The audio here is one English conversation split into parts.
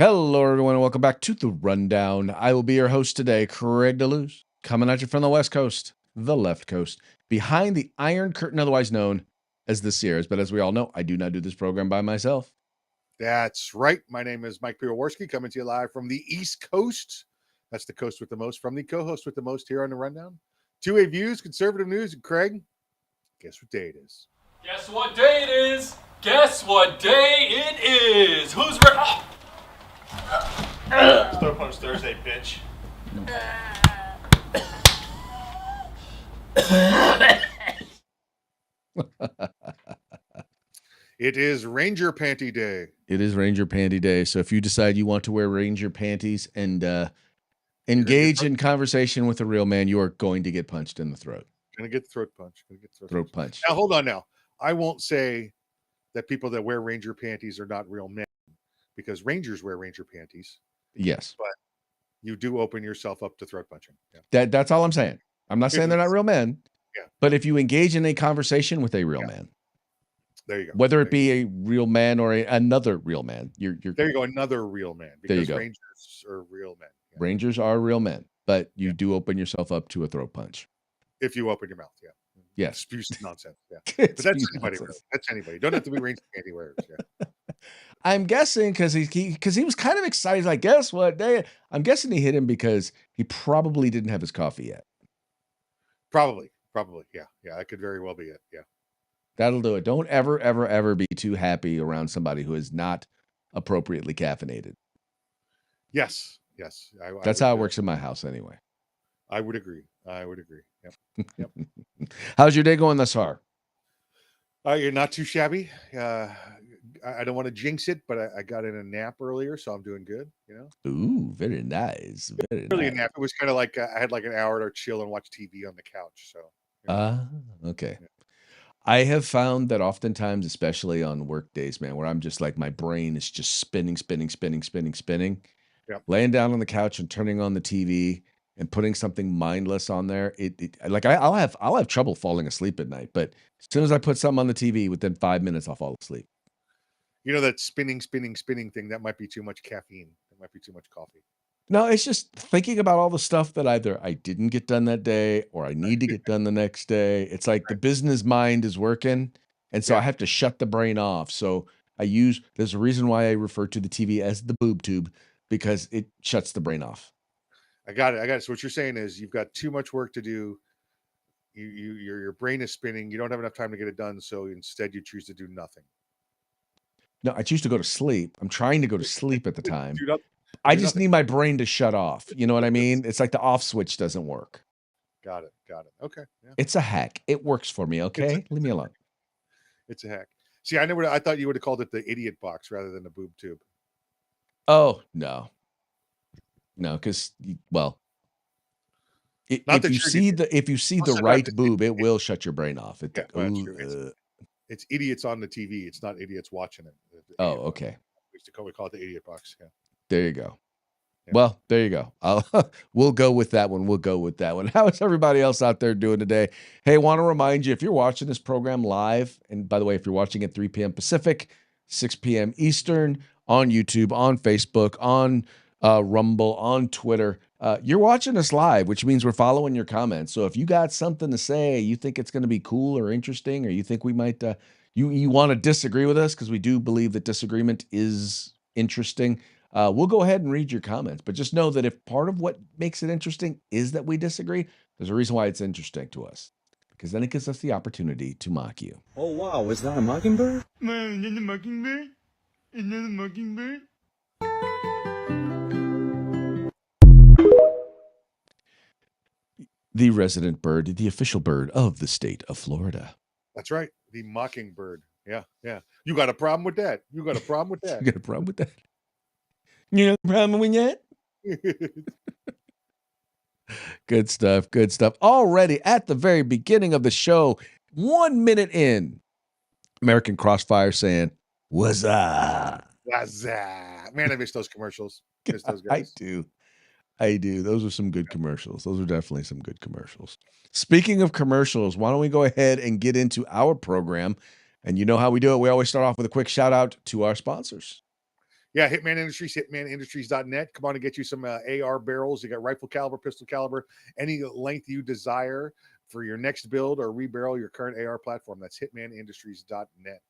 Hello, everyone, and welcome back to The Rundown. I will be your host today, Craig DeLuz, coming at you from the West Coast, the left coast, behind the Iron Curtain, otherwise known as the Sierras. But as we all know, I do not do this program by myself. That's right. My name is Mike Piwowarski, coming to you live from the East Coast. That's the coast with the most, from the co-host with the most here on The Rundown. Two-way views, conservative news, and Craig, guess what day it is? Guess what day it is? Guess what day it is? Who's ready? Oh. Throw Punch Thursday, bitch. It is Ranger Panty Day. It is Ranger Panty Day. So if you decide you want to wear Ranger panties and engage in conversation with a real man, you are going to get punched in the throat. Gonna get the throat punch. Throat punch. Now, hold on now. I won't say that people that wear Ranger panties are not real men, because Rangers wear Ranger panties. Yes. But you do open yourself up to throat punching. Yeah. That's all I'm saying. I'm not saying they're not real men. Yeah. But if you engage in a conversation with a real man, there you go. Whether it be a real man or another real man, you're there you go, another real man. Because there you go. Rangers are real men. Yeah. Rangers are real men, but you do open yourself up to a throat punch. If you open your mouth, yeah. Yes. Spews nonsense. Yeah. But that's anybody. Really. That's anybody. Don't have to be Ranger panty wearers. Yeah. I'm guessing because he was kind of excited. Like, guess what day? I'm guessing he hit him because he probably didn't have his coffee yet. Probably. Yeah. That could very well be it. Yeah. That'll do it. Don't ever be too happy around somebody who is not appropriately caffeinated. Yes. That's how it works in my house anyway. I would agree. Yep. How's your day going thus far? You're not too shabby. I don't want to jinx it, but I got in a nap earlier, so I'm doing good. You know. Ooh, very nice. Very really nice. A nap. It was kind of like I had like an hour to chill and watch TV on the couch. So. Okay. Yeah. I have found that oftentimes, especially on work days, man, where I'm just like my brain is just spinning. Yep. Laying down on the couch and turning on the TV and putting something mindless on there. I'll have trouble falling asleep at night, but as soon as I put something on the TV, within 5 minutes I'll fall asleep. You know, that spinning thing, that might be too much caffeine. That might be too much coffee. No, it's just thinking about all the stuff that either I didn't get done that day or I need to get done the next day. It's like the business mind is working, and so I have to shut the brain off. So there's a reason why I refer to the TV as the boob tube, because it shuts the brain off. I got it. So what you're saying is you've got too much work to do. Your brain is spinning. You don't have enough time to get it done. So instead you choose to do nothing. No, I choose to go to sleep. I'm trying to go to sleep at the time. I just need my brain to shut off. You know what I mean? It's like the off switch doesn't work. Got it. Okay. Yeah. It's a hack. It works for me. Okay. Leave me alone. It's a hack. See, I thought you would have called it the idiot box rather than the boob tube. Oh, no, because if you see the right boob, it will shut your brain off. It's idiots on the TV. It's not idiots watching it. Oh, okay. We call it the idiot box. Yeah. There you go. Yeah. Well, there you go. We'll go with that one. How is everybody else out there doing today? Hey, I want to remind you, if you're watching this program live, and by the way, if you're watching at 3 p.m. Pacific, 6 p.m. Eastern, on YouTube, on Facebook, on Rumble, on Twitter, you're watching us live, which means we're following your comments. So if you got something to say, you think it's going to be cool or interesting, or you think we might, you want to disagree with us, because we do believe that disagreement is interesting, we'll go ahead and read your comments. But just know that if part of what makes it interesting is that we disagree, there's a reason why it's interesting to us, because then it gives us the opportunity to mock you. Oh, wow. Is that a mockingbird? Man, is that a mockingbird? Is that a mockingbird? The resident bird, the official bird of the state of Florida. That's right. The mockingbird. Yeah. You got a problem with that? You got a problem with that? You got a problem with that? Good stuff. Already at the very beginning of the show, 1 minute in, American Crossfire saying, "What's up?" Man, I miss those commercials. Miss those guys. I do. Those are some good commercials. Those are definitely some good commercials. Speaking of commercials, why don't we go ahead and get into our program? And you know how we do it. We always start off with a quick shout out to our sponsors. Yeah, Hitman Industries, hitmanindustries.net. Come on and get you some AR barrels. You got rifle caliber, pistol caliber, any length you desire for your next build or rebarrel your current AR platform. That's hitmanindustries.net.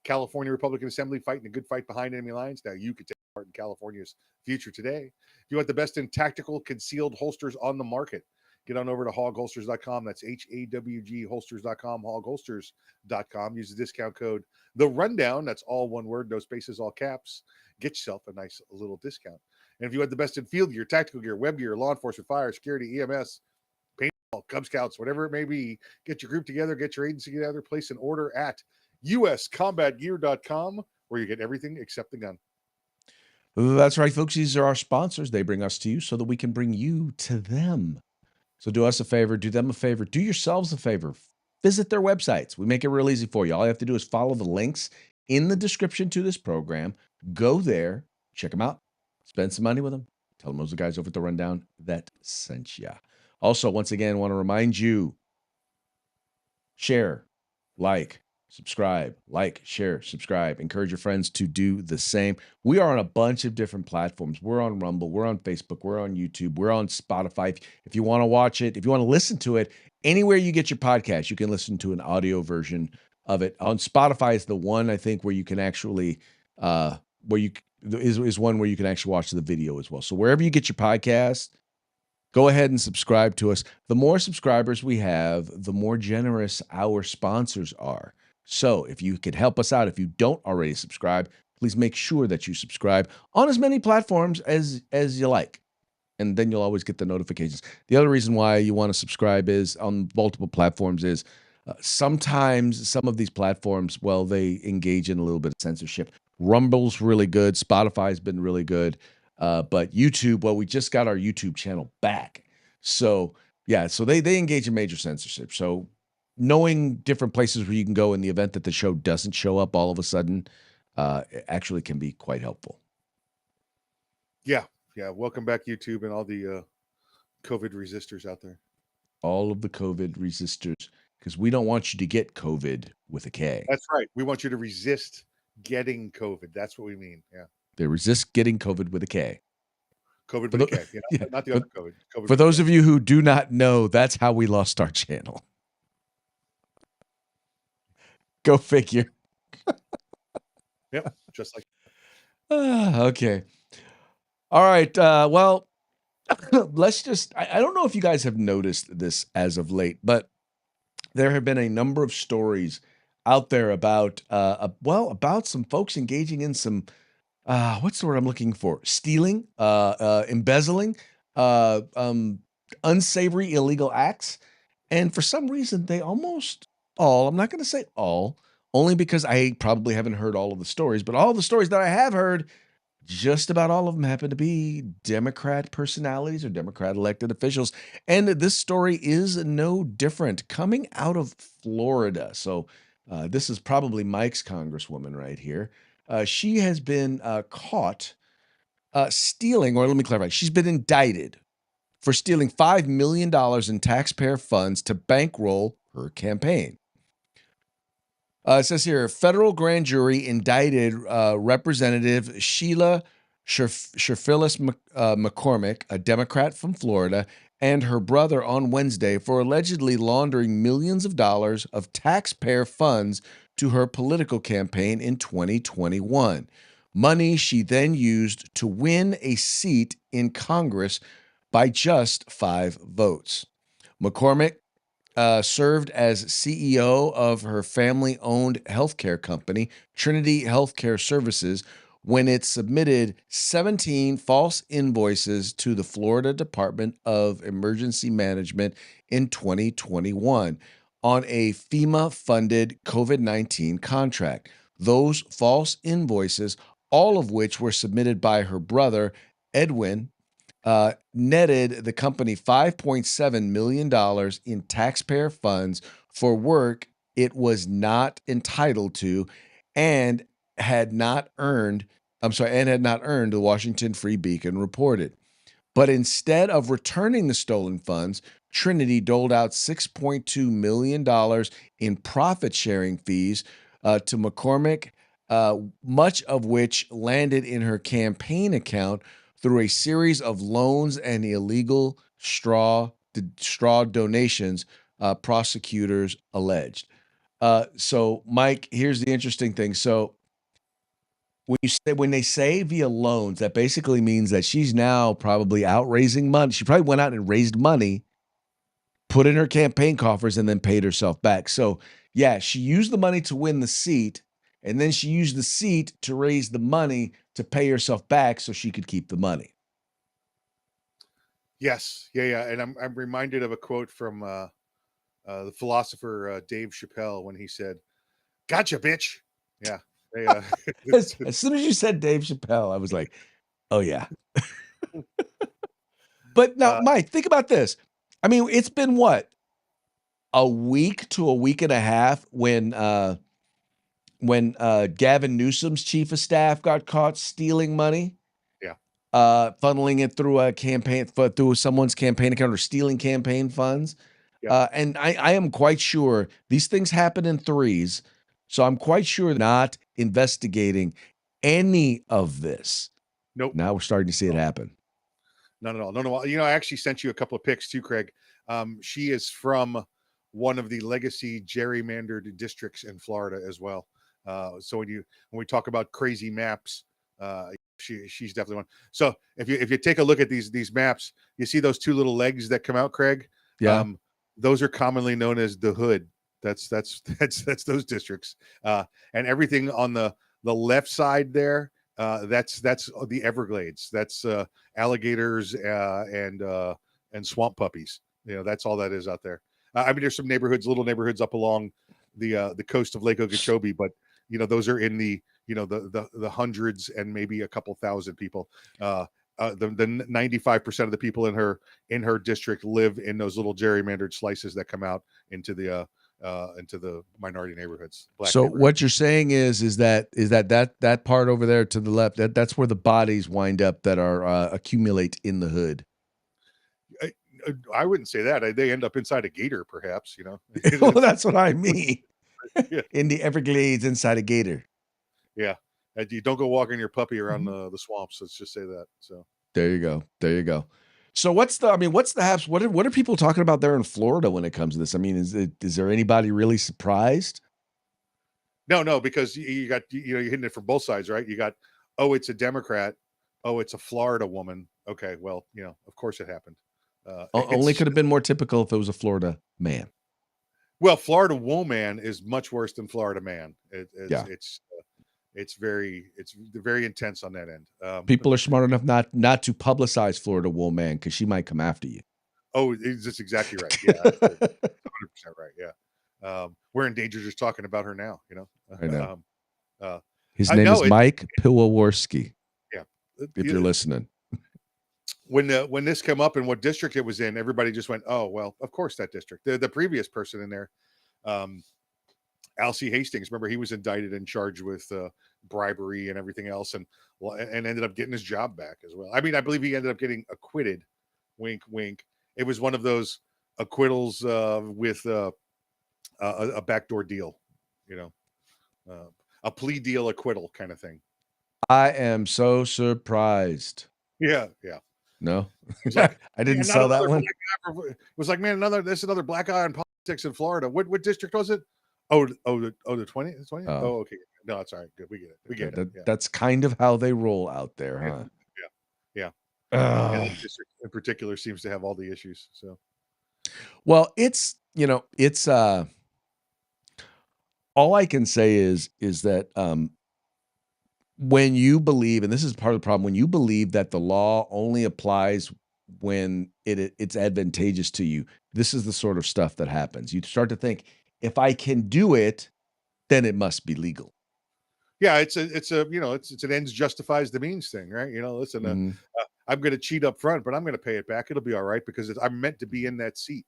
California Republican Assembly fighting a good fight behind enemy lines. Now you can take part in California's future today. If you want the best in tactical concealed holsters on the market, get on over to hogholsters.com. That's HAWG holsters.com, hogholsters.com. Use the discount code The Rundown. That's all one word, no spaces, all caps. Get yourself a nice little discount. And if you want the best in field gear, tactical gear, web gear, law enforcement, fire, security, EMS, paintball, Cub Scouts, whatever it may be, get your group together, get your agency together, place an order at uscombatgear.com, where you get everything except the gun. That's right, folks. These are our sponsors. They bring us to you so that we can bring you to them. So do us a favor, do them a favor, do yourselves a favor. Visit their websites. We make it real easy for you. All you have to do is follow the links in the description to this program. Go there, check them out, spend some money with them. Tell them those are the guys over at The Rundown that sent you. Also, once again, I want to remind you, share, subscribe, share, subscribe. Encourage your friends to do the same. We are on a bunch of different platforms. We're on Rumble, we're on Facebook, we're on YouTube, we're on Spotify. If you want to watch it, if you want to listen to it, anywhere you get your podcast, you can listen to an audio version of it. On Spotify is the one, I think, where you can actually is one where you can actually watch the video as well. So wherever you get your podcast, go ahead and subscribe to us. The more subscribers we have, the more generous our sponsors are. So if you could help us out, if you don't already subscribe, please make sure that you subscribe on as many platforms as you like. And then you'll always get the notifications. The other reason why you want to subscribe is on multiple platforms is sometimes some of these platforms, well, they engage in a little bit of censorship. Rumble's really good. Spotify's been really good. But YouTube, well, we just got our YouTube channel back. So, yeah, so they engage in major censorship. So knowing different places where you can go in the event that the show doesn't show up all of a sudden it actually can be quite helpful. Yeah. Welcome back, YouTube, and all the COVID resistors out there. All of the COVID resistors, because we don't want you to get COVID with a K. That's right. We want you to resist getting COVID. That's what we mean. Yeah. They resist getting COVID with a K. COVID with a K. Yeah, not the other COVID. COVID for those of you who do not know, that's how we lost our channel. Go figure. Yep, just like okay. All right. Well, let's just, I don't know if you guys have noticed this as of late, but there have been a number of stories out there about, about some folks engaging in some, what's the word I'm looking for? Stealing, embezzling, unsavory illegal acts. And for some reason, they almost all, I'm not going to say all, only because I probably haven't heard all of the stories, but all the stories that I have heard, just about all of them happen to be Democrat personalities or Democrat elected officials. And this story is no different, coming out of Florida. So this is probably Mike's Congresswoman right here. She has been caught stealing, or let me clarify, she's been indicted for stealing $5 million in taxpayer funds to bankroll her campaign. It says here, federal grand jury indicted Representative Sheila Sherfilis McCormick, a Democrat from Florida, and her brother on Wednesday for allegedly laundering millions of dollars of taxpayer funds to her political campaign in 2021. Money she then used to win a seat in Congress by just 5 votes. McCormick served as CEO of her family-owned healthcare company, Trinity Healthcare Services, when it submitted 17 false invoices to the Florida Department of Emergency Management in 2021 on a FEMA-funded COVID-19 contract. Those false invoices, all of which were submitted by her brother, Edwin, netted the company $5.7 million in taxpayer funds for work it was not entitled to and had not earned, the Washington Free Beacon reported. But instead of returning the stolen funds, Trinity doled out $6.2 million in profit-sharing fees to McCormick much of which landed in her campaign account through a series of loans and illegal straw donations, prosecutors alleged. So, Mike, here's the interesting thing. So, when they say via loans, that basically means that she's now probably out raising money. She probably went out and raised money, put in her campaign coffers, and then paid herself back. So, yeah, she used the money to win the seat, and then she used the seat to raise the money to pay herself back so she could keep the money. Yes, yeah, and I'm reminded of a quote from the philosopher Dave Chappelle when he said, "Gotcha, bitch." Yeah, As soon as you said Dave Chappelle, I was like, oh, yeah. But now, Mike, think about this. I mean, it's been what? A week to a week and a half when Gavin Newsom's chief of staff got caught stealing money, yeah, funneling it through a campaign through someone's campaign account or stealing campaign funds. yeah. And I am quite sure these things happen in threes, so I'm quite sure they're not investigating any of this. Nope. Now we're starting to see it happen. Not at all. No. You know, I actually sent you a couple of pics too, Craig. She is from one of the legacy gerrymandered districts in Florida as well. So when we talk about crazy maps, she's definitely one. So if you take a look at these maps, you see those two little legs that come out, Craig. Yeah. Those are commonly known as the hood. That's those districts. And everything on the left side there, that's the Everglades. That's alligators and swamp puppies. You know, that's all that is out there. I mean, there's some little neighborhoods up along the coast of Lake Okeechobee, but you know, those are in the the hundreds and maybe a couple thousand people. The 95% of the people in her district live in those little gerrymandered slices that come out into the minority neighborhoods. So what you're saying is that part over there to the left, that's where the bodies wind up that are accumulate in the hood. I wouldn't say that. They end up inside a gator, perhaps. You know. Well, that's what I mean. Yeah. In the Everglades, inside a gator. Yeah, and you don't go walking your puppy around the swamps. Let's just say that. So there you go. There you go. So what's the haps? What are people talking about there in Florida when it comes to this? I mean, is there anybody really surprised? No, because you got you're hitting it from both sides, right? You got, oh, it's a Democrat, oh, it's a Florida woman. Okay, well, of course it happened. Only could have been more typical if it was a Florida man. Well, Florida woman is much worse than Florida man. It's very intense on that end. People are smart enough not to publicize Florida woman because she might come after you. Oh, that's exactly right. Yeah, 100% right. Yeah, we're in danger just talking about her now. I know. His name is Mike Piwowarski. Yeah, if you're listening. When this came up and what district it was in, everybody just went, "Oh, well, of course that district." The previous person in there, Alcee Hastings. Remember, he was indicted and charged with bribery and everything else, and ended up getting his job back as well. I mean, I believe he ended up getting acquitted. Wink, wink. It was one of those acquittals with a backdoor deal, a plea deal acquittal kind of thing. I am so surprised. Yeah. No, like, I didn't sell that one. It was like, man, another black eye in politics in Florida. What district was it? The 20? Oh, okay. No, it's all right. Good. We get it. We get it. Yeah. That's kind of how they roll out there, huh? Yeah. And that district in particular seems to have all the issues. So, well, it's all I can say is that when you believe, and this is part of the problem, when you believe that the law only applies when it's advantageous to you, this is the sort of stuff that happens. You start to think, if I can do it, then it must be legal. Yeah, it's an ends justifies the means thing, right? Listen, I'm going to cheat up front, but I'm going to pay it back. It'll be all right because I'm meant to be in that seat.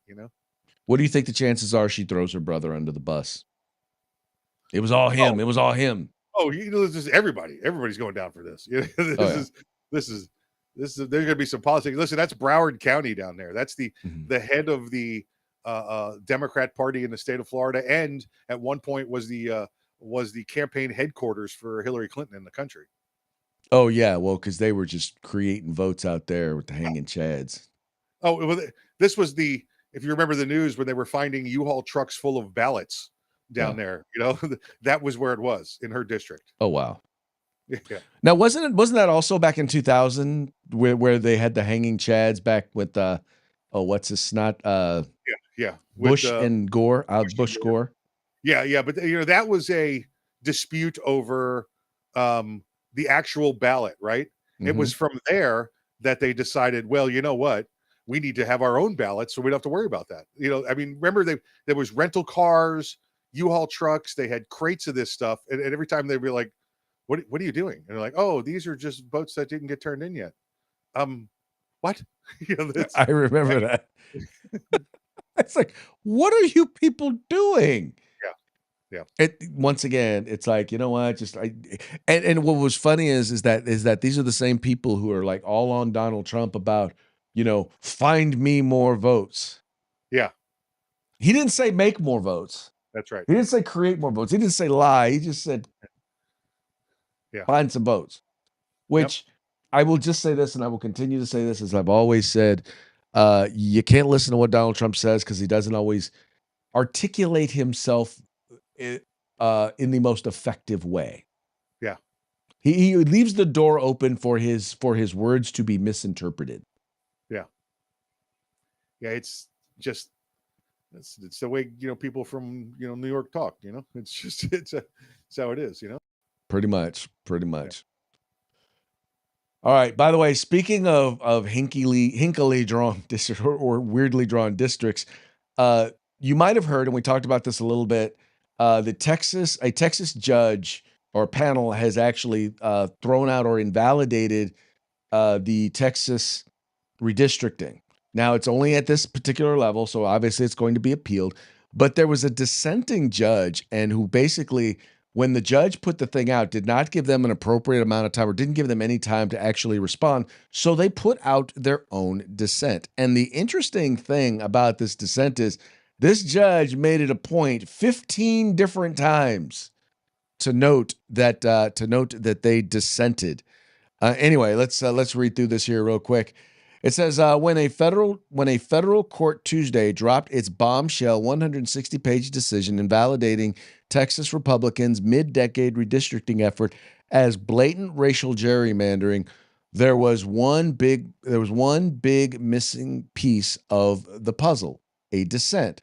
What do you think the chances are she throws her brother under the bus? It was all him. It was all him. Oh, this is everybody. Everybody's going down for this. This is there's going to be some politics. Listen, that's Broward County down there. That's the head of the Democrat Party in the state of Florida, and at one point was the was the campaign headquarters for Hillary Clinton in the country. Oh yeah, well, because they were just creating votes out there with the hanging chads. Oh, well, this was the, if you remember the news when they were finding U-Haul trucks full of ballots down there, that was where it was in her district. Oh wow. Yeah. Now wasn't that also back in 2000 where they had the hanging chads back with what's his snot Yeah. Bush and Gore, Bush Gore. Yeah, but that was a dispute over the actual ballot, right? It was from there that they decided, well, you know what? We need to have our own ballot, so we don't have to worry about that. I mean, remember there was rental cars, U-Haul trucks, they had crates of this stuff, and every time they'd be like, what are you doing? And they're like, oh, these are just votes that didn't get turned in yet. What? I remember that. It's like, what are you people doing? Yeah. Once again, it's like, you know what? And what was funny is that these are the same people who are like all on Donald Trump about, find me more votes. Yeah. He didn't say make more votes. That's right. He didn't say create more votes. He didn't say lie. He just said, find some votes. Which I will just say this, and I will continue to say this, as I've always said, you can't listen to what Donald Trump says because he doesn't always articulate himself in the most effective way. Yeah. He leaves the door open for his words to be misinterpreted. Yeah. Yeah, it's just it's the way people from New York talk. It's just it's how it is. Pretty much. Yeah. All right. By the way, speaking of hinkily drawn districts or weirdly drawn districts, you might have heard, and we talked about this a little bit. A Texas judge or panel has actually thrown out or invalidated the Texas redistricting. Now, it's only at this particular level, so obviously it's going to be appealed. But there was a dissenting judge, and who basically, when the judge put the thing out, did not give them an appropriate amount of time or didn't give them any time to actually respond. So they put out their own dissent. And the interesting thing about this dissent is this judge made it a point 15 different times to note that they dissented. Anyway, let's read through this here real quick. It says when a federal court Tuesday dropped its bombshell 160-page decision invalidating Texas Republicans' mid-decade redistricting effort as blatant racial gerrymandering, there was one big missing piece of the puzzle: a dissent.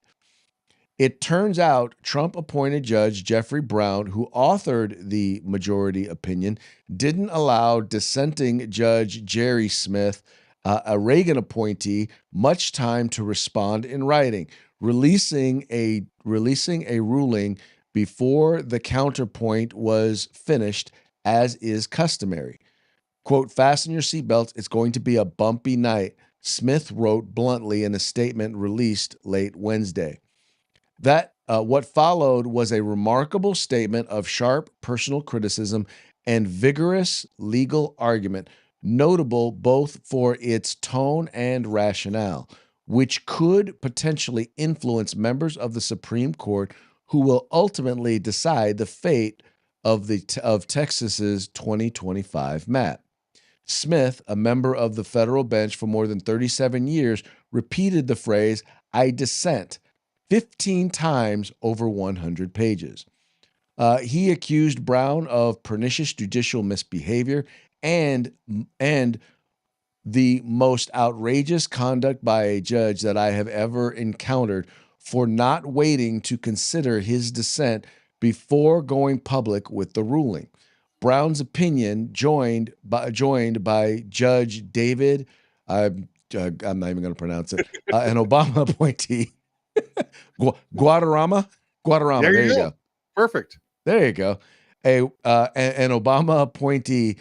It turns out Trump-appointed Judge Jeffrey Brown, who authored the majority opinion, didn't allow dissenting Judge Jerry Smith, a Reagan appointee, much time to respond in writing, releasing a ruling before the counterpoint was finished, as is customary. Quote, "Fasten your seatbelts. It's going to be a bumpy night," Smith wrote bluntly in a statement released late Wednesday. What followed was a remarkable statement of sharp personal criticism and vigorous legal argument, notable both for its tone and rationale, which could potentially influence members of the Supreme Court who will ultimately decide the fate of Texas's 2025 map. Smith, a member of the federal bench for more than 37 years, repeated the phrase, "I dissent," 15 times over 100 pages. He accused Brown of pernicious judicial misbehavior and the most outrageous conduct by a judge that I have ever encountered for not waiting to consider his dissent before going public with the ruling. Brown's opinion, joined by Judge David, I'm not even going to pronounce it, an Obama appointee, Guadarrama. There you go. Perfect. There you go. An Obama appointee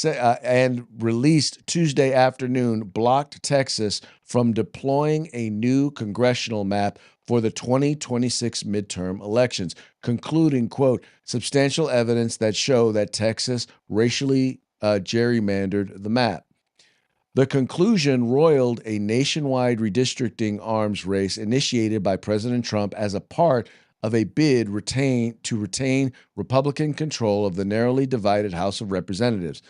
and released Tuesday afternoon blocked Texas from deploying a new congressional map for the 2026 midterm elections, concluding, quote, "substantial evidence that show that Texas racially gerrymandered the map." The conclusion roiled a nationwide redistricting arms race initiated by President Trump as a part of a bid to retain Republican control of the narrowly divided House of Representatives.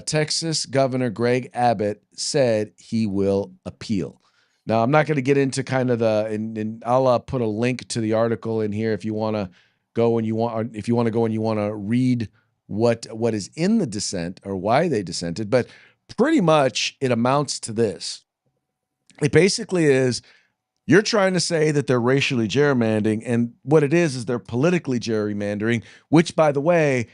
Texas Governor Greg Abbott said he will appeal. Now, I'm not going to get into kind of and I'll put a link to the article in here if you want to go and you want to read what is in the dissent or why they dissented. But pretty much it amounts to this. It basically is, you're trying to say that they're racially gerrymandering, and what it is they're politically gerrymandering, which, by the way,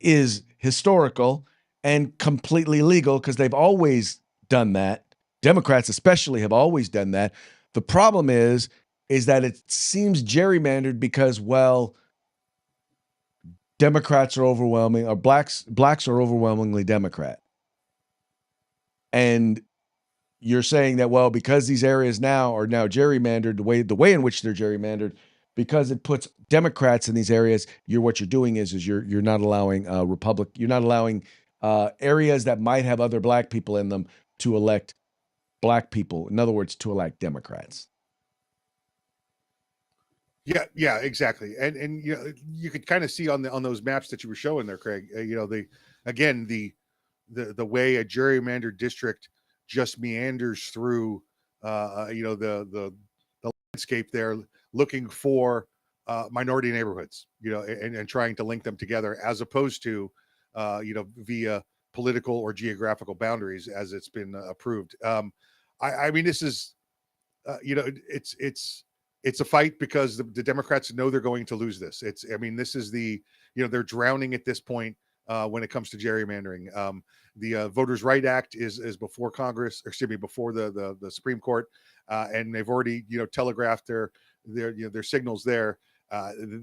is historical and completely legal because they've always done that. Democrats especially have always done that. The problem is that it seems gerrymandered because, well, Democrats are overwhelming, or blacks are overwhelmingly Democrat. And you're saying that, well, because these areas are now gerrymandered, the way in which they're gerrymandered, because it puts Democrats in these areas, what you're doing is you're not allowing you're not allowing areas that might have other black people in them to elect black people. In other words, to elect Democrats. Yeah, exactly. And you could kind of see on those maps that you were showing there, Craig. The way a gerrymandered district just meanders through, the landscape there, looking for minority neighborhoods, and trying to link them together, as opposed to, via political or geographical boundaries as it's been approved. I mean, this is, it's a fight because the Democrats know they're going to lose this. This is they're drowning at this point when it comes to gerrymandering. The Voters' Right Act is before Congress, or excuse me, before the Supreme Court, and they've already telegraphed their signals there.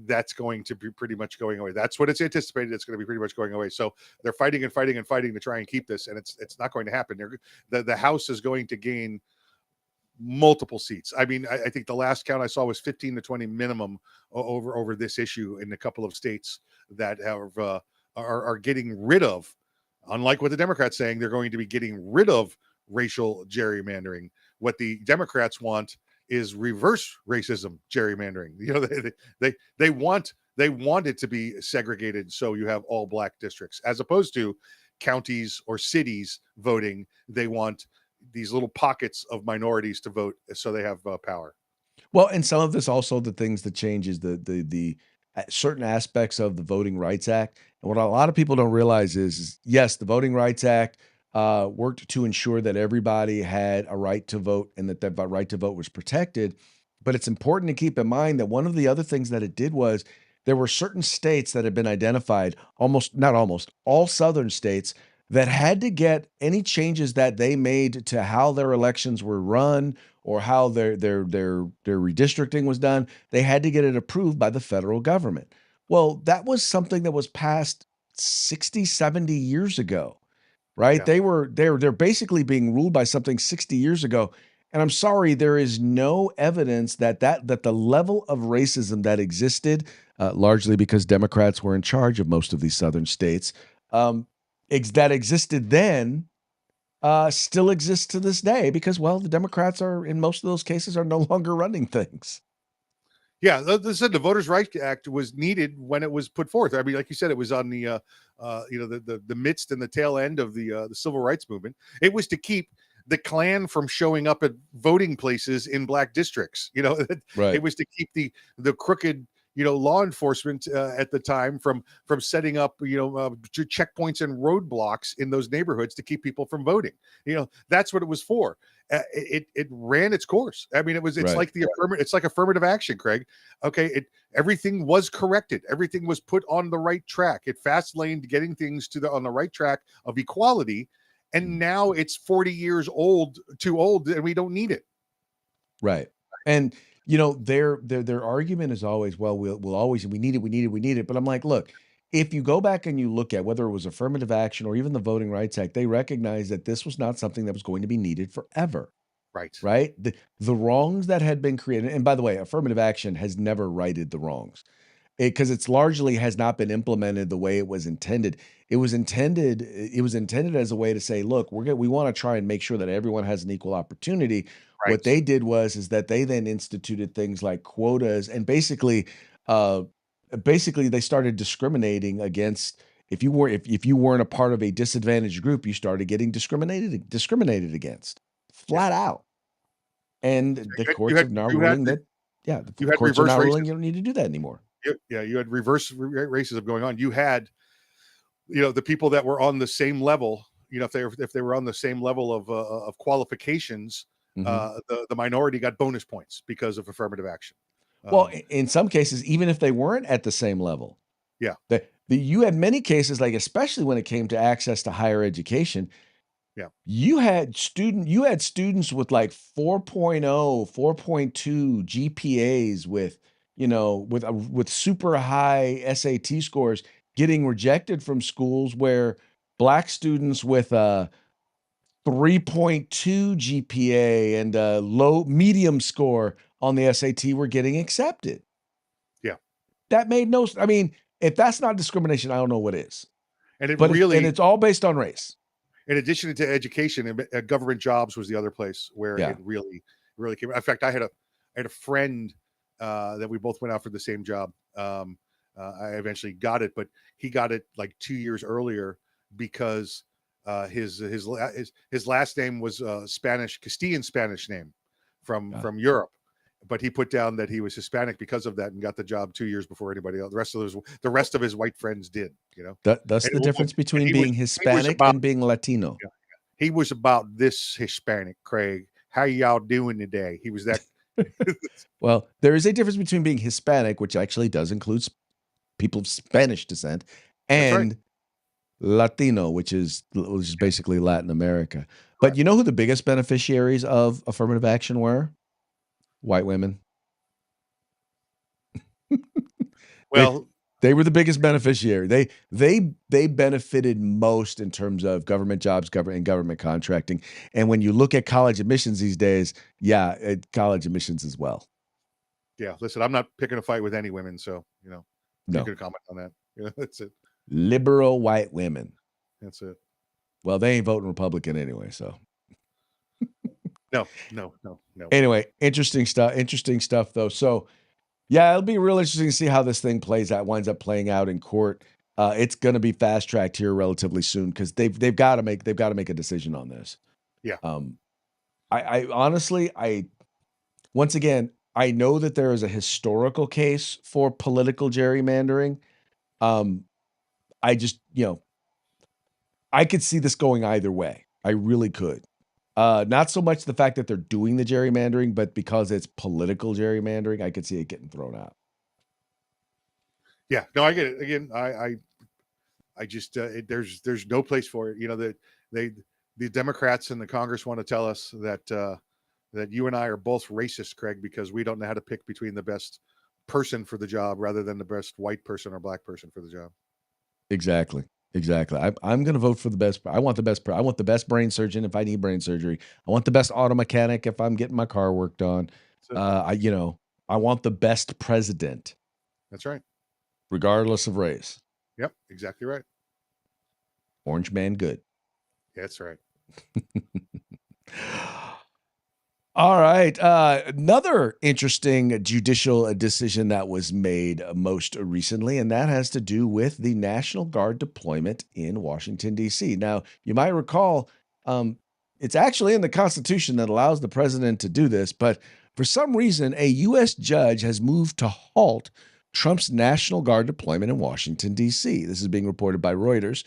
That's going to be pretty much going away. That's what it's anticipated. It's going to be pretty much going away. So they're fighting and fighting and fighting to try and keep this, and it's not going to happen. The House is going to gain multiple seats. I mean, I think the last count I saw was 15 to 20 minimum over this issue in a couple of states that are getting rid of, unlike what the Democrats saying, they're going to be getting rid of racial gerrymandering. What the Democrats want is reverse racism gerrymandering. They want it to be segregated, so you have all black districts, as opposed to counties or cities voting. They want these little pockets of minorities to vote, so they have power. Well, and some of this also, the things that change is the certain aspects of the Voting Rights Act. And what a lot of people don't realize is yes, the Voting Rights Act worked to ensure that everybody had a right to vote and that right to vote was protected. But it's important to keep in mind that one of the other things that it did was there were certain states that had been identified, all Southern states, that had to get any changes that they made to how their elections were run or how their redistricting was done. They had to get it approved by the federal government. Well, that was something that was passed 60, 70 years ago, right? Yeah. They're basically being ruled by something 60 years ago. And I'm sorry, there is no evidence that the level of racism that existed, largely because Democrats were in charge of most of these Southern states, that existed then still exists to this day because, well, the Democrats are, in most of those cases, are no longer running things. Yeah, the Voters' Rights Act was needed when it was put forth. I mean, like you said, it was on the midst and the tail end of the civil rights movement. It was to keep the Klan from showing up at voting places in black districts. Right. It was to keep the crooked law enforcement at the time from setting up checkpoints and roadblocks in those neighborhoods to keep people from voting. That's what it was for. It ran its course. I mean, it's right. like it's like affirmative action, Craig. Okay, everything was corrected. Everything was put on the right track. It fast laned getting things on the right track of equality, and now it's 40 years too old, and we don't need it. Right. And their argument is always, well, we'll always, we need it. But I'm like, look, if you go back and you look at whether it was affirmative action or even the Voting Rights Act, they recognize that this was not something that was going to be needed forever. Right. Right. The wrongs that had been created. And by the way, affirmative action has never righted the wrongs. because it's largely has not been implemented the way it was intended. It was intended as a way to say, look, we want to try and make sure that everyone has an equal opportunity. What Right. they did is that they then instituted things like quotas, and basically they started discriminating against, if you weren't a part of a disadvantaged group, you started getting discriminated against Yeah. flat out. And the courts have now ruling that, the you had courts are reverse now ruling racism. you don't need to do that anymore. You had reverse racism going on. You had, the people that were on the same level. If they were on the same level of qualifications, Mhm. the minority got bonus points because of affirmative action. Well, in some cases, even if they weren't at the same level, Yeah. you had many cases, like especially when it came to access to higher education, Yeah. you had students with like 4.0, 4.2 GPAs with, with super high SAT scores getting rejected from schools where black students with a 3.2 GPA and a low medium score on the SAT were getting accepted. Yeah. That made no I mean, if that's not discrimination, I don't know what is. And it But really, it's all based on race. in addition to education, and government jobs was the other place where Yeah. it really came. In fact, I had a friend that we both went out for the same job. I eventually got it, but he got it like 2 years earlier because his last name was Spanish, Castilian Spanish name from Europe, but he put down that he was Hispanic because of that and got the job 2 years before anybody else. The rest of his white friends did. That's And the difference between he being was Hispanic about and being Latino. yeah, he was about this Hispanic, Craig. How y'all doing today? He was that. Well, there is a difference between being Hispanic, which actually does include people of Spanish descent, That's right. and Latino, which is basically Latin America. But Correct. you know who the biggest beneficiaries of affirmative action were? White women. Well, They were the biggest beneficiary. They benefited most in terms of government jobs, government contracting. And when you look at college admissions these days, college admissions as well. yeah. Listen, I'm not picking a fight with any women, so you No, can comment on that. That's it. liberal white women. That's it. Well, they ain't voting Republican anyway. So No. anyway, interesting stuff. Interesting stuff though. So yeah, it'll be real interesting to see how this thing winds up playing out in court. It's going to be fast tracked here relatively soon because they've got to make a decision on this. Yeah. I honestly, once again, I know that there is a historical case for political gerrymandering. I just, I could see this going either way. I really could. Not so much the fact that they're doing the gerrymandering, but because it's political gerrymandering, I could see it getting thrown out. Yeah. No, I get it. Again, I just there's no place for it. The Democrats and the Congress want to tell us that you and I are both racist, Craig, because we don't know how to pick between the best person for the job rather than the best white person or black person for the job. Exactly. I'm going to vote for the best. I want the best. I want the best brain surgeon if I need brain surgery. I want the best auto mechanic if I'm getting my car worked on. I want the best president. That's right. Regardless of race. Yep. Exactly right. Orange man good. That's right. All right. Another interesting judicial decision that was made most recently, and that has to do with the National Guard deployment in Washington, D.C. Now, you might recall it's actually in the Constitution that allows the president to do this, but for some reason, a U.S. judge has moved to halt Trump's National Guard deployment in Washington, D.C. This is being reported by Reuters.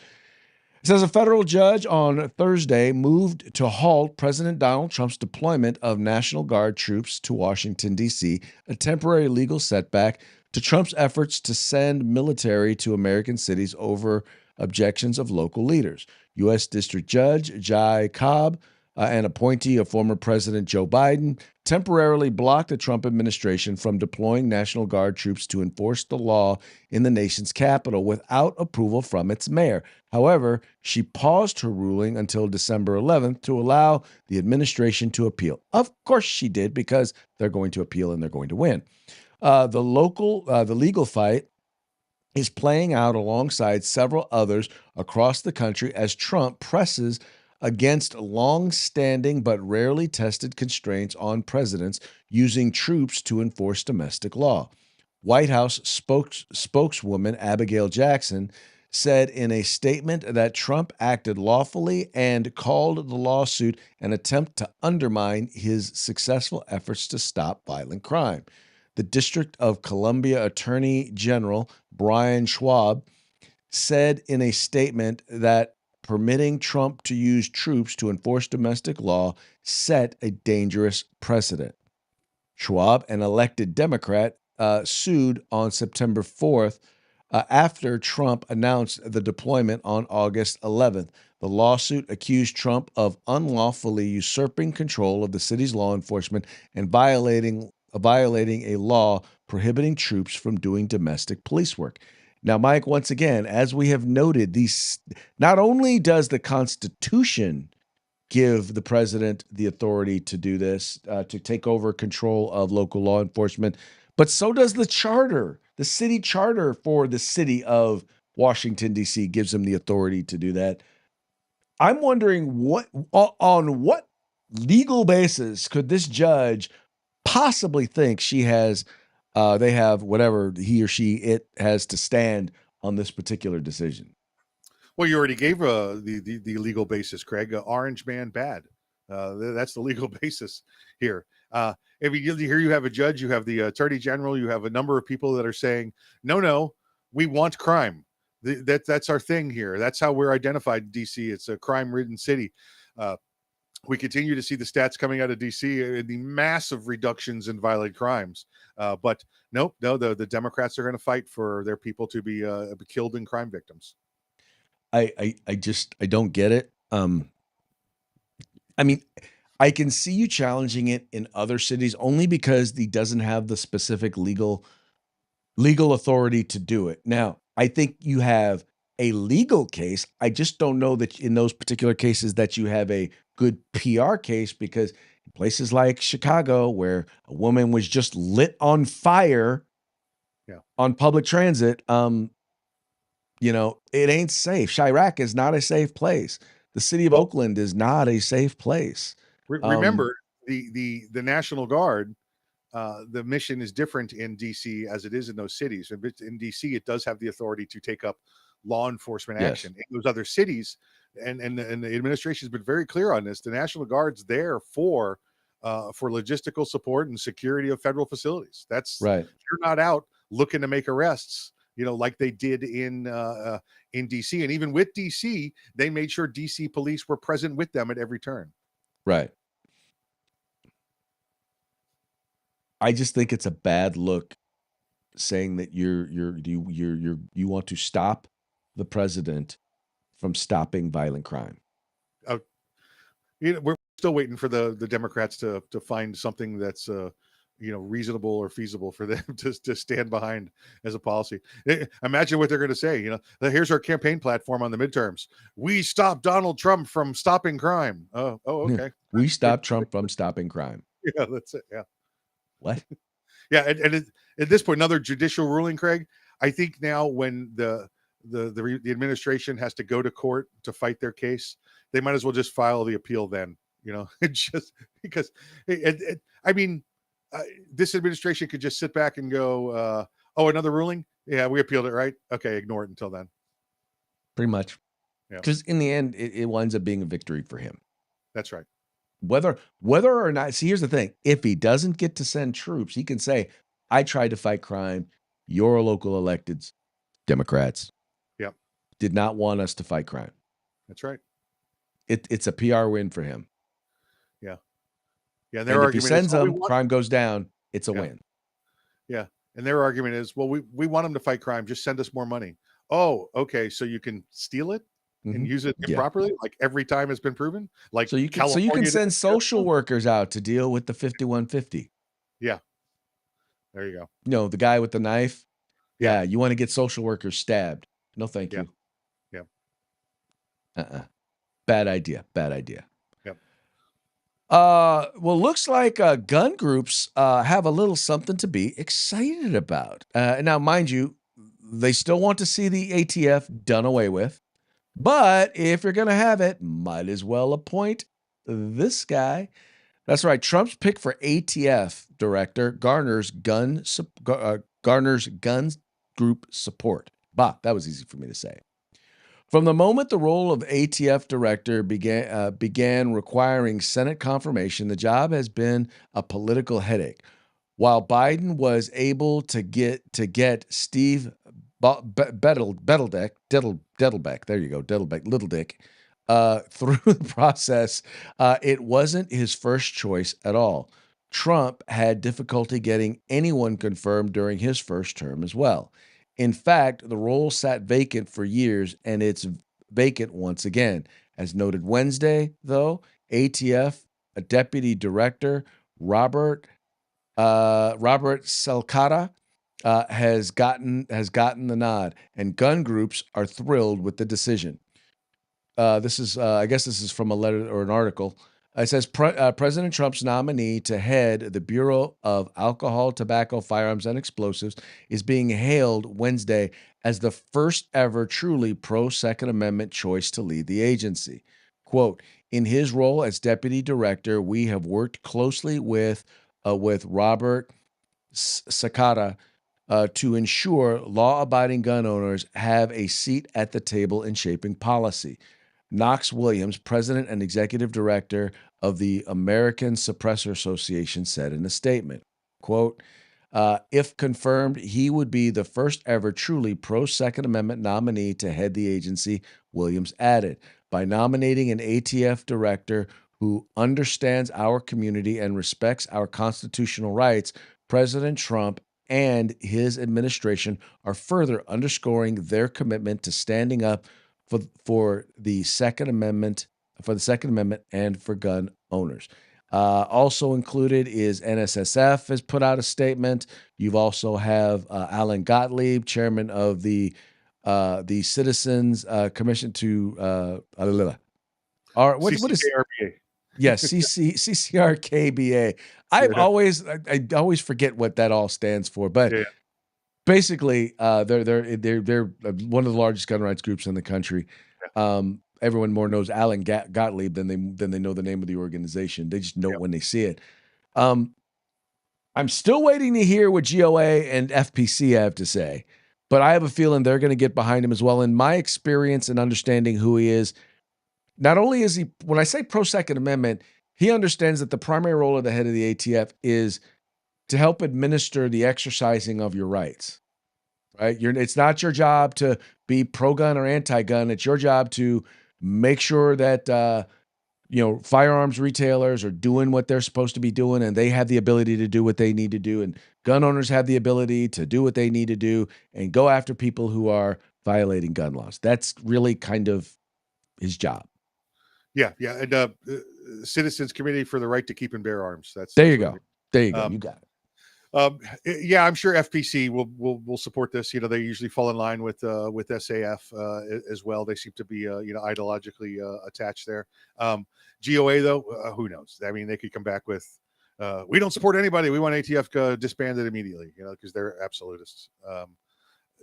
It says a federal judge on Thursday moved to halt President Donald Trump's deployment of National Guard troops to Washington, D.C., a temporary legal setback to Trump's efforts to send military to American cities over objections of local leaders. U.S. District Judge Jai Cobb, an appointee of former President Joe Biden, temporarily blocked the Trump administration from deploying National Guard troops to enforce the law in the nation's capital without approval from its mayor. However, she paused her ruling until December 11th to allow the administration to appeal. Of course she did, because they're going to appeal and they're going to win. The legal fight is playing out alongside several others across the country as Trump presses against long-standing but rarely tested constraints on presidents using troops to enforce domestic law. White House spokeswoman Abigail Jackson said in a statement that Trump acted lawfully and called the lawsuit an attempt to undermine his successful efforts to stop violent crime. The District of Columbia Attorney General Brian Schwab said in a statement that permitting Trump to use troops to enforce domestic law set a dangerous precedent. Schwab, an elected Democrat, sued on September 4th after Trump announced the deployment on August 11th. The lawsuit accused Trump of unlawfully usurping control of the city's law enforcement and violating a law prohibiting troops from doing domestic police work. Now, Mike, once again, as we have noted, these not only does the Constitution give the president the authority to do this, to take over control of local law enforcement, but so does the charter. The city charter for the city of Washington, D.C. gives him the authority to do that. I'm wondering on what legal basis could this judge possibly think they have whatever he or it has to stand on this particular decision? Well, you already gave the legal basis, Craig. Orange man bad. That's the legal basis here. If here you have a judge, you have the attorney general, you have a number of people that are saying, no, we want crime. That's our thing here. That's how we're identified in DC. It's a crime-ridden city. We continue to see the stats coming out of DC and the massive reductions in violent crimes. But no, the Democrats are going to fight for their people to be killed in crime victims. I don't get it. I mean, I can see you challenging it in other cities only because he doesn't have the specific legal authority to do it. Now, I think you have a legal case. I just don't know that in those particular cases that you have a good PR case, because in places like Chicago, where a woman was just lit on fire on public transit, it ain't safe. Chirac is not a safe place. The city of Oakland is not a safe place. Remember, the National Guard, the mission is different in DC as it is in those cities. In DC, it does have the authority to take up law enforcement action. In those other cities, and the administration has been very clear on this, the National Guard's there for logistical support and security of federal facilities. That's right. You're not out looking to make arrests, like they did in DC. And even with DC, they made sure DC police were present with them at every turn. Right. I just think it's a bad look saying that you want to stop the president from stopping violent crime. We're still waiting for the Democrats to find something that's reasonable or feasible for them to stand behind as a policy. Imagine what they're going to say. Here's our campaign platform on the midterms. We stop Donald Trump from stopping crime. Oh, okay. We stop Trump from stopping crime. Yeah, that's it. Yeah. What? Yeah, and at this point, another judicial ruling, Craig. I think now when the administration has to go to court to fight their case, they might as well just file the appeal then. Just because this administration could just sit back and go, another ruling? Yeah, we appealed it, right? Okay, ignore it until then. Pretty much. Because in the end, it winds up being a victory for him. That's right. Whether or not, see, here's the thing. If he doesn't get to send troops, he can say, I tried to fight crime. Your local electeds, Democrats, did not want us to fight crime. That's right. It's a PR win for him. Yeah. Yeah. And if he sends them, crime goes down. It's a win. Yeah. And their argument is, well, we want them to fight crime. Just send us more money. Oh, okay. So you can steal it and use it improperly, like every time it's been proven. Like so you can send social workers out to deal with the 5150. Yeah. There you go. The guy with the knife. Yeah. You want to get social workers stabbed. No, thank you. Yeah. Bad idea. Yep. Well, looks like gun groups have a little something to be excited about. Now, mind you, they still want to see the ATF done away with. But if you're going to have it, might as well appoint this guy. That's right. Trump's pick for ATF director garners gun group support. Bah, that was easy for me to say. From the moment the role of ATF director began requiring Senate confirmation, the job has been a political headache. While Biden was able to get Steve Dettelbeck, there you go, Dettelbeck, Little Dick, through the process, it wasn't his first choice at all. Trump had difficulty getting anyone confirmed during his first term as well. In fact, the role sat vacant for years, and it's vacant once again. As noted Wednesday, though, ATF Deputy Director Robert Selcata has gotten the nod, and gun groups are thrilled with the decision. This is, I guess, this is from a letter or an article. It says President Trump's nominee to head the Bureau of Alcohol, Tobacco, Firearms, and Explosives is being hailed Wednesday as the first ever truly pro-Second Amendment choice to lead the agency. Quote, in his role as deputy director, we have worked closely with Robert Sakata to ensure law-abiding gun owners have a seat at the table in shaping policy. Knox Williams, president and executive director of the American Suppressor Association, said in a statement, quote, if confirmed, he would be the first ever truly pro-Second Amendment nominee to head the agency, Williams added. By nominating an ATF director who understands our community and respects our constitutional rights, President Trump and his administration are further underscoring their commitment to standing up for the Second Amendment, and for gun owners. Also included is NSSF has put out a statement. You've also have Alan Gottlieb, chairman of the Citizens Commission to what is CCRBA. Yes, CCRKBA. I always forget what that all stands for, but Yeah. basically, they're one of the largest gun rights groups in the country. Everyone more knows Alan Gottlieb than they know the name of the organization. They just know it when they see it. I'm still waiting to hear what GOA and FPC have to say, but I have a feeling they're going to get behind him as well. In my experience and understanding who he is, not only is he, when I say pro-Second Amendment, he understands that the primary role of the head of the ATF is to help administer the exercising of your rights, right? It's not your job to be pro-gun or anti-gun. It's your job to make sure that, firearms retailers are doing what they're supposed to be doing, and they have the ability to do what they need to do, and gun owners have the ability to do what they need to do and go after people who are violating gun laws. That's really kind of his job. Yeah. And Citizens Committee for the Right to Keep and Bear Arms. There you go. You got it. Yeah, I'm sure FPC will support this. They usually fall in line with SAF as well. They seem to be ideologically attached there. GOA though, who knows? I mean, they could come back with we don't support anybody. We want ATF disbanded immediately. Because they're absolutists.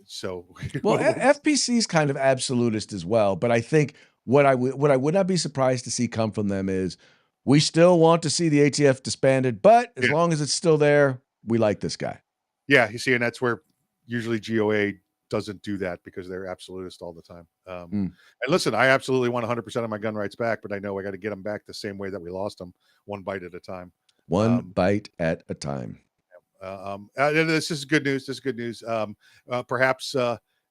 So well, FPC is kind of absolutist as well. But I think what I would not be surprised to see come from them is we still want to see the ATF disbanded, but as long as it's still there, we like this guy. Yeah, you see, and that's where usually GOA doesn't do that because they're absolutist all the time. And listen, I absolutely want 100% of my gun rights back, but I know I got to get them back the same way that we lost them, one bite at a time. One bite at a time. This is good news. Perhaps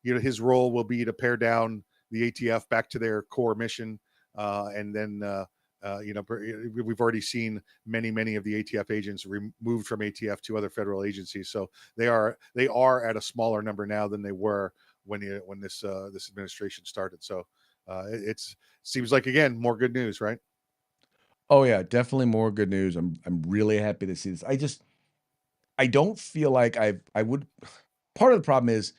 his role will be to pare down the ATF back to their core mission, and then we've already seen many of the ATF agents removed from ATF to other federal agencies, so they are at a smaller number now than they were when this administration started. So it seems like, again, more good news, right? Oh yeah, definitely more good news. I'm really happy to see this. I don't feel like I would. Part of the problem is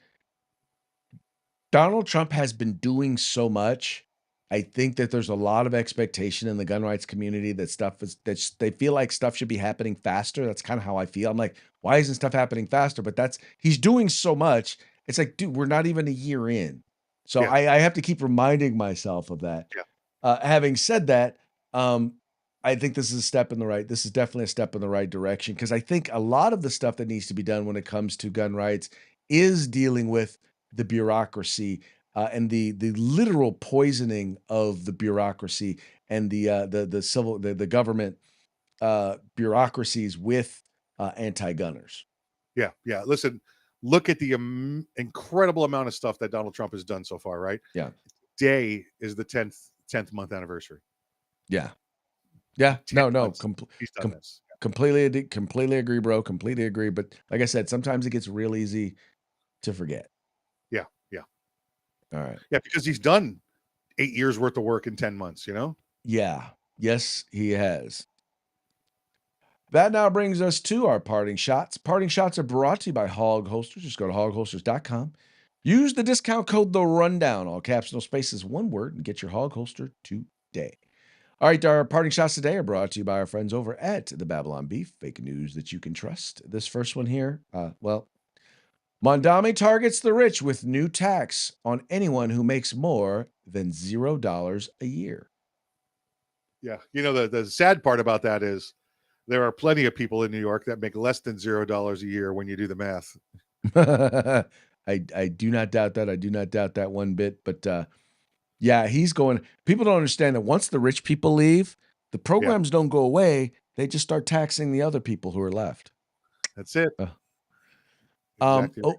Donald Trump has been doing so much. I think that there's a lot of expectation in the gun rights community that they feel like stuff should be happening faster. That's kind of how I feel. I'm like, why isn't stuff happening faster? But he's doing so much, It's like, dude, we're not even a year in. So Yeah. I have to keep reminding myself of that. Yeah. Having said that, I think this is a step in the right. This is definitely a step in the right direction, because I think a lot of the stuff that needs to be done when it comes to gun rights is dealing with the bureaucracy and the literal poisoning of the bureaucracy and the government bureaucracies with anti-gunners. Yeah. Yeah. Listen, look at the incredible amount of stuff that Donald Trump has done so far, right? Yeah. Today is the 10th month anniversary. Yeah. Yeah. 10 No. months he's done this. Completely agree, bro. Completely agree. But like I said, sometimes it gets real easy to forget. Yeah. Yeah. All right. Yeah. Because he's done 8 years worth of work in 10 months, you know? Yeah. Yes, he has. That now brings us to our parting shots. Parting shots are brought to you by Hog Holsters. Just go to hogholsters.com. Use the discount code The Rundown, all caps, no spaces, one word, and get your Hog Holster today. All right, our parting shots today are brought to you by our friends over at the Babylon Beef, fake news that you can trust. This first one here, Mondami targets the rich with new tax on anyone who makes more than $0 a year. Yeah. You know, the sad part about that is there are plenty of people in New York that make less than $0 a year when you do the math. I do not doubt that. I do not doubt that one bit. But yeah, he's going. People don't understand that once the rich people leave, the programs don't go away. They just start taxing the other people who are left. That's it. Exactly right.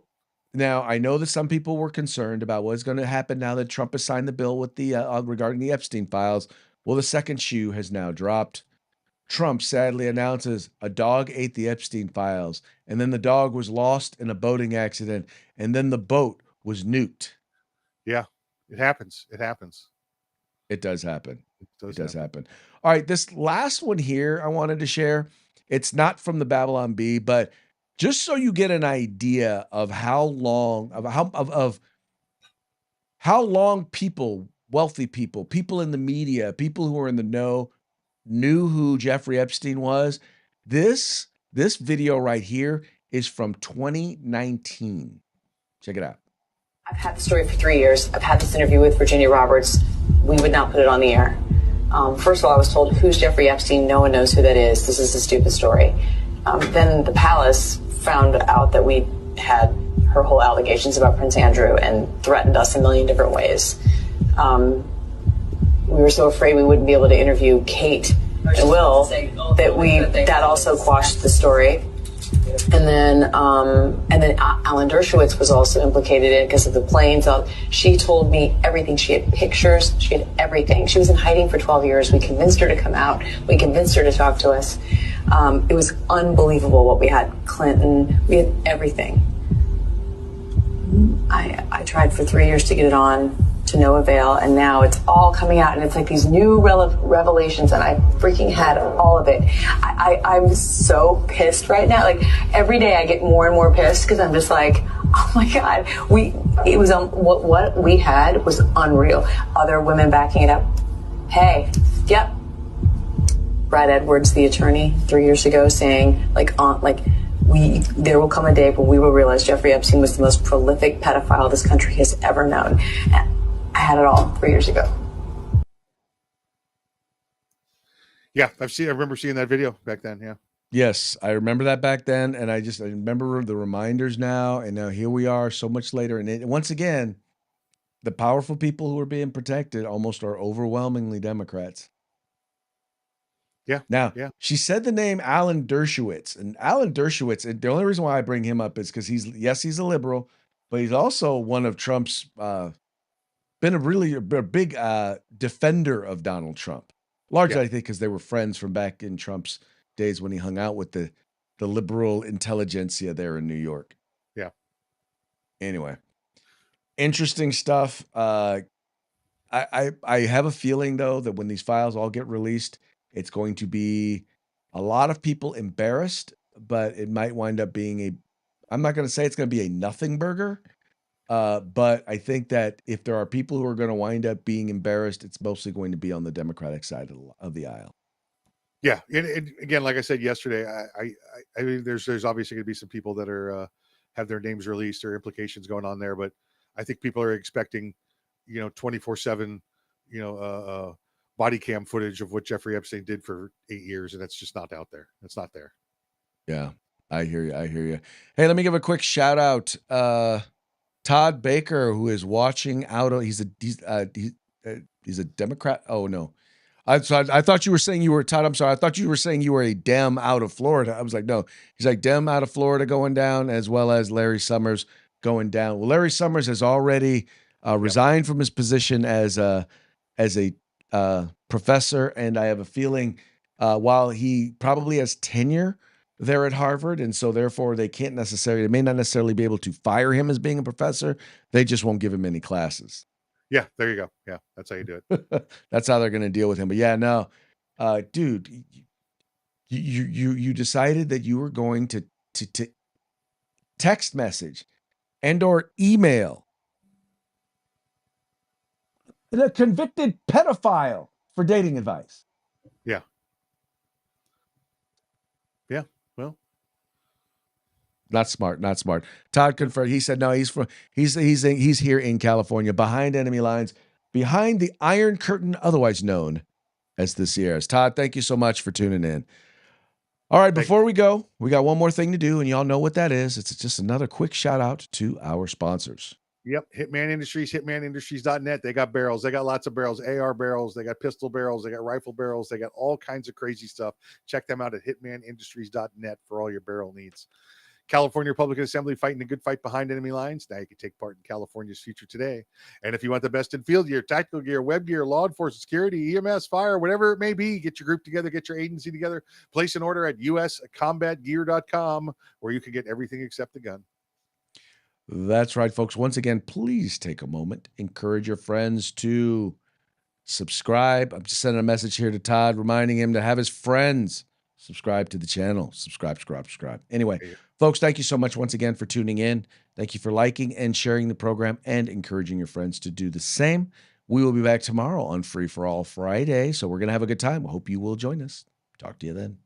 Now I know that some people were concerned about what's going to happen now that Trump has signed the bill with the regarding the Epstein files. Well, the second shoe has now dropped. Trump sadly announces a dog ate the Epstein files, and then the dog was lost in a boating accident, and then the boat was nuked. Yeah, it happens. It happens. It does happen. It does happen. All right, this last one here I wanted to share. It's not from the Babylon Bee, but just so you get an idea of how long how long people, wealthy people, people in the media, people who are in the know, knew who Jeffrey Epstein was. This video right here is from 2019. Check it out. I've had the story for 3 years. I've had this interview with Virginia Roberts. We would not put it on the air. First of all, I was told, who's Jeffrey Epstein? No one knows who that is. This is a stupid story. Then the palace found out that we had her whole allegations about Prince Andrew and threatened us a million different ways. We were so afraid we wouldn't be able to interview Kate and Will that also quashed the story. And then Alan Dershowitz was also implicated in it because of the planes. She told me everything. She had pictures. She had everything. She was in hiding for 12 years. We convinced her to come out. We convinced her to talk to us. It was unbelievable what we had. Clinton, we had everything. I tried for 3 years to get it on, to no avail, and now it's all coming out, and it's like these new revelations, and I freaking had all of it. I'm so pissed right now. Like every day I get more and more pissed because I'm just like, oh my God, it was what we had was unreal. Other women backing it up. Hey, yep. Brad Edwards, the attorney, 3 years ago, saying there will come a day when we will realize Jeffrey Epstein was the most prolific pedophile this country has ever known. I had it all 3 years ago. Yeah, I remember seeing that video back then. Yeah. Yes, I remember that back then, and I remember the reminders now, and now here we are so much later. And once again, the powerful people who are being protected almost are overwhelmingly Democrats. Yeah. Now, yeah. She said the name Alan Dershowitz, and Alan Dershowitz, and the only reason why I bring him up is because he's a liberal, but he's also one of Trump's, been a big defender of Donald Trump. Largely, I think, because they were friends from back in Trump's days when he hung out with the liberal intelligentsia there in New York. Yeah. Anyway, interesting stuff. I have a feeling, though, that when these files all get released, it's going to be a lot of people embarrassed, but it might wind up being I'm not going to say it's going to be a nothing burger, but I think that if there are people who are going to wind up being embarrassed, it's mostly going to be on the Democratic side of the aisle. Yeah. And again, like I said yesterday, I mean, there's obviously going to be some people that are have their names released or implications going on there. But I think people are expecting, 24/7, body cam footage of what Jeffrey Epstein did for 8 years, and it's just not out there. It's not there. Yeah, I hear you. I hear you. Hey, let me give a quick shout out. Todd Baker, who is watching out. He's a Democrat. Oh no, I thought you were saying you were Todd. I'm sorry. I thought you were saying you were a Dem out of Florida. I was like, no. He's like Dem out of Florida going down, as well as Larry Summers going down. Well, Larry Summers has already resigned from his position as a professor, and I have a feeling while he probably has tenure there at Harvard, and so therefore they may not necessarily be able to fire him as being a professor. They just won't give him any classes. Yeah, there you go. Yeah, that's how you do it. That's how they're going to deal with him. But yeah, no, dude, you decided that you were going to text message and or email a convicted pedophile for dating advice. Yeah. Yeah. Well, not smart. Todd confirmed. He said no. He's here in California, behind enemy lines, behind the Iron Curtain, otherwise known as the Sierras. Todd, thank you so much for tuning in. All right, before we go, we got one more thing to do, and y'all know what that is. It's just another quick shout out to our sponsors. Yep. Hitman Industries, hitmanindustries.net. They got barrels. They got lots of barrels, AR barrels. They got pistol barrels. They got rifle barrels. They got all kinds of crazy stuff. Check them out at hitmanindustries.net for all your barrel needs. California Republican Assembly fighting a good fight behind enemy lines. Now you can take part in California's future today. And if you want the best in field gear, tactical gear, web gear, law enforcement, security, EMS, fire, whatever it may be, get your group together, get your agency together, place an order at uscombatgear.com where you can get everything except the gun. That's right, folks. Once again, please take a moment, encourage your friends to subscribe. I'm just sending a message here to Todd, reminding him to have his friends subscribe to the channel. Subscribe. Anyway, folks, thank you so much once again for tuning in. Thank you for liking and sharing the program and encouraging your friends to do the same. We will be back tomorrow on Free for All Friday, so we're going to have a good time. I hope you will join us. Talk to you then.